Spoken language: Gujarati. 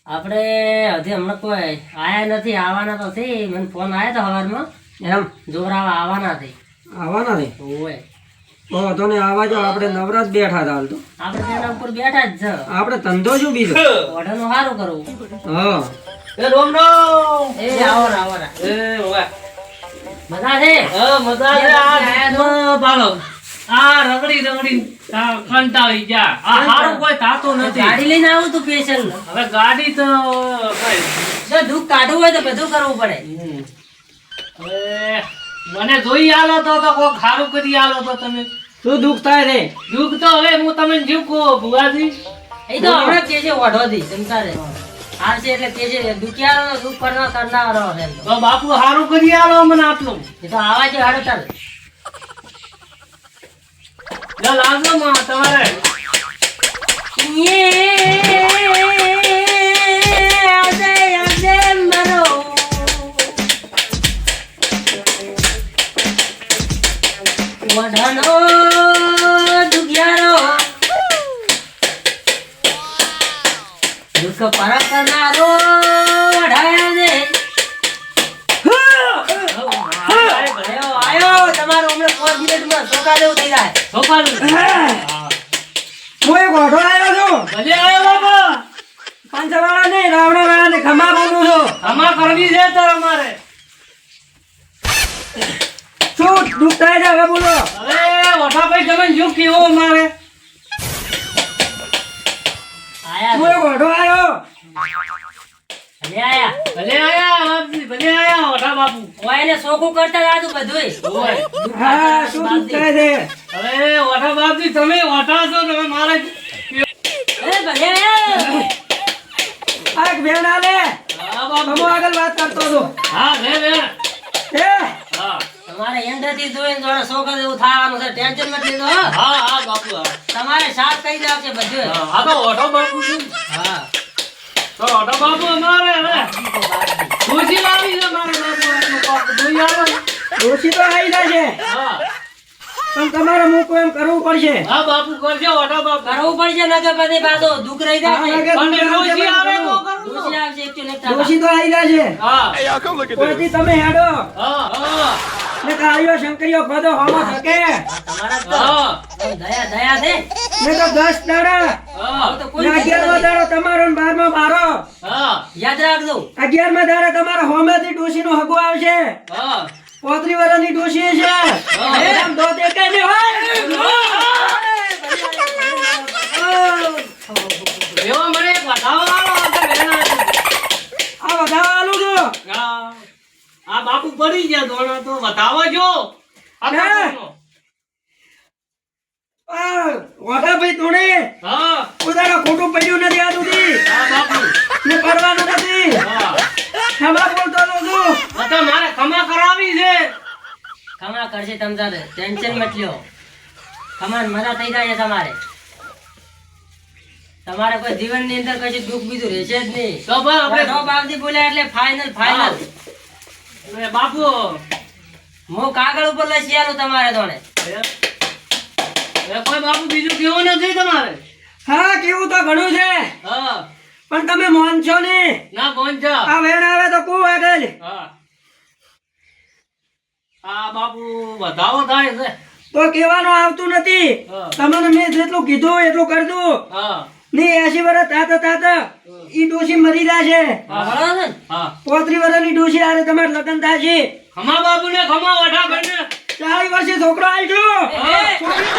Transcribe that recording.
આપણે હજી હમણાં કોઈ આયા નથી, આવવાના તો છે. મને ફોન આવ્યો તો સવારમાં, એમ જોરાવા આવવાના છે. આવવાના ને ઓય તો ને આવા જો આપણે નવરાત બેઠા હતા હાલ તો આપણે તેના ઉપર બેઠા જ છે. આપણે ધંધો શું બીજો ઓઢાનું સારું કરવું. હા એ રોમ રોમ એ આવો રા, આવો રા. એ ઓય મજા છે? મજા છે આ તો બાળો આ રગડી રગડી કંટાળી જા આ હારું કોઈ થાતું નથી ગાડી લઈને આવું તું સ્પેશિયલ. હવે ગાડી તો કઈ જો દુઃખ કાઢવું હોય તો બધું કરવું પડે. હવે મને જોઈ આલો તો કોક હારું કરી આલો તો તમે શું દુઃખ થાય રે દુઃખ તો હવે હું તમને શું કહું ભુવાજી એ તો હમણાં કે છે ઓઢોથી ચમતા રે હાલશે એટલે કે છે દુખિયારો દુઃખ કરનારો છે એમ તો. તો બાપુ હારું કરી આલો મને આટલું એ તો આવા છે હાડો ચાલ. ચાલ આવજો માં તમારે વઢાનો દુખિયારો દુઃખ પર કરનારો વઢાયા દે. આયો તમારો હમણાં 5 મિનિટમાં સોકા જેવું થઈ જાય. સોપાલું હું એક ઓઢો આવ્યો છું ભલે આયો બાપા પાંચવાળા ને રાવણા વાળા ને ખમા બોલું છું આમાં કરવી છે તો અમારે શું દુઃખ થાય છે હવે બોલો હવે વઠાભાઈ તમે શું કેવો અમારે આયા હું એક ઓઢો આવ્યો ભલે આયા. ભલે આયા બાપજી ભલે આયા વઠા બાપુ ઓય એને સોકું કરતા જાતું બધુંય. ઓય હા શું દુઃખ થાય છે હવે વઠા બાપજી તમે વઠા છો તમે મારે એ ભલે આયા. આ એક બેન આલે હા બાપુ તમે આગળ વાત કરતો હતો હા રે એ હા તમારે એન્ડરથી જોઈને જોડે સોકા જેવું થવાનું છે. ટેન્શન મત લેજો હો. હા હા બાપુ હા તમારે સાફ કરી નાખશે બધું. હા તો વઠો બાપુ છે હા તો વઠો બાપુ અમારે હવે ખુશી લાવી છે મારે બાપુ એટલું કોક જોઈ આવો ને. ડોશી તો આવી જાય છે હા પણ તમારે મૂકો એમ કરવું પડશે હા બાપુ કરજો વઠો બાપુ કરવું પડશે નકર પછી પાછો દુઃખ રહી હા, જાય. નકર અને ખુશી આવે તો કરવું. કરજો. દોષી આવશે એકચ્યુઅલી એક ડોશી તો આવી જાય છે હા કોઈથી તમે હેડો હા હા ને કાળીઓ શંકરીઓ ખોદો હોમો થકે તમારા તો હા દયા દયા છે. ને તો 10 દાડા હા તો કોઈ ને 11મો દાડો તમારો ને 12મો મારો હા યાદ રાખજો. 11મા દાડે તમારો હોમેથી ડોશીનો હગો આવશે હા 35 વર્ષની ડોશી છે એમ દો દે કે ને હોય એવો મને એક વધાવો આલો આપણે વેલા આ વધાવા આલું છું આ બાપુ પડી ગયા દોણા તો વધાવો જો આ હે? બાપુનો. આ વાઘાભાઈ તોણે હા ઉદારો ખોટું પડ્યું નથી આ સુધી હા બાપુ ને કરવાનું નથી હા ખમા બોલતો હતો છું આ તો મારે ખમા કરાવી છે ખમા કરશે તમ તારે ટેન્શન મત લ્યો. ખમાન મજા થઈ જાય છે તમારે. તમારે કોઈ જીવનની અંદર કશું દુઃખ બીજું રહેશે જ નહીં. તો ભાઈ આપણે વઢો બાપજી બોલ્યા એટલે ફાઇનલ ફાઇનલ. એ બાપુ હું કાગળ ઉપર લઈ આલું તમારે તોને. એ કોઈ બાપુ બીજું કેવું નથી તમારે હા કેવું તો ઘણું છે હા પણ તમે માનશો ને ના પહોંચા આ વેણ આવે તો કુ આગળ હા આ બાપુ વધાવો થાય છે તો કહેવાનું આવતું નથી હા. તમને મેં જેટલું કીધું એટલું કરતું હા ને 80 વર્ષ થાત ઈ ડોશી મરી જાશે હા બરાબર છે ને? હા 35 વર્ષની ડોશી આરે તમારે લગ્ન થશે ખમા બાપુ ને ખમા વઠા ભાઈ ને 40 વર્ષે છોકરો આવજો એ, છોકરી